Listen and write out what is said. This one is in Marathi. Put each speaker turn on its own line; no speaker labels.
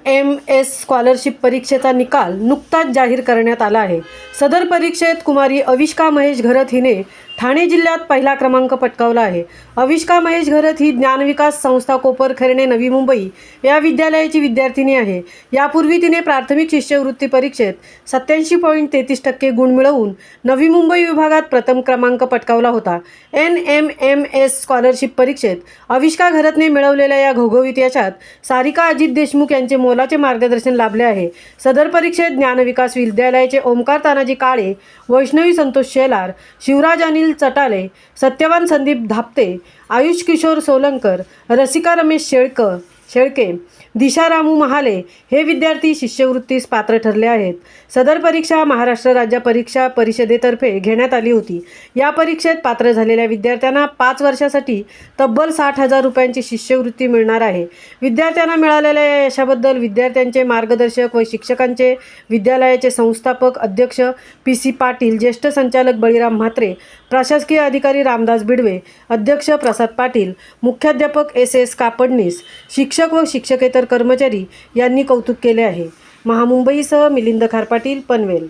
NMS स्कॉलरशिप परीक्षेचा निकाल नुकताच जाहीर करण्यात आला आहे। सदर परीक्षेत कुमारी अविष्का महेश घरत हिने ठाणे जिल्ह्यात पहिला क्रमांक पटकावला आहे। अविष्का महेश घरत ही ज्ञानविकास संस्था कोपरखैरणे नवी मुंबई या विद्यालयाची विद्यार्थिनी आहे। यापूर्वी तिने प्राथमिक शिष्यवृत्ती परीक्षेत 87.33% गुण मिळवून नवी मुंबई विभागात प्रथम क्रमांक पटकावला होता। NMS स्कॉलरशिप परीक्षेत अविष्का घरतने मिळवलेल्या या घवघवीत यशात सारिका अजित देशमुख यांचे मोलाचे मार्गदर्शन लाभले आहे। सदर परीक्षेत ज्ञानविकास विद्यालयाचे ओमकार तानाजी काळे, वैष्णवी संतोष शेलार, शिवराज अनिल चटाले, सत्यवान संदीप धापते, आयुष किशोर सोलंकर, रसिका रमेश शेळके, दिशा रामू महाले हे विद्यार्थी शिष्यवृत्तीस पात्र ठरले आहेत। सदर परीक्षा महाराष्ट्र राज्य परीक्षा परिषदेतर्फे घेण्यात आली होती। या परीक्षेत पात्र झालेल्या विद्यार्थ्यांना 5 वर्षासाठी तब्बल 60,000 रुपयांची शिष्यवृत्ती मिळणार आहे। विद्यार्थ्यांना मिळालेल्या या यशाबद्दल विद्यार्थ्यांचे मार्गदर्शक व शिक्षकांचे विद्यालयाचे संस्थापक अध्यक्ष PC पाटील, ज्येष्ठ संचालक बळीराम म्हात्रे, प्रशासकीय अधिकारी रामदास बिडवे, अध्यक्ष प्रसाद पाटील, मुख्याध्यापक SS कापडनीस, शिक्षक व शिक्षकेतर कर्मचारी यांनी कौतुक केले आहे। महामुंबईसह मिलिंद खारपाटील, पनवेल।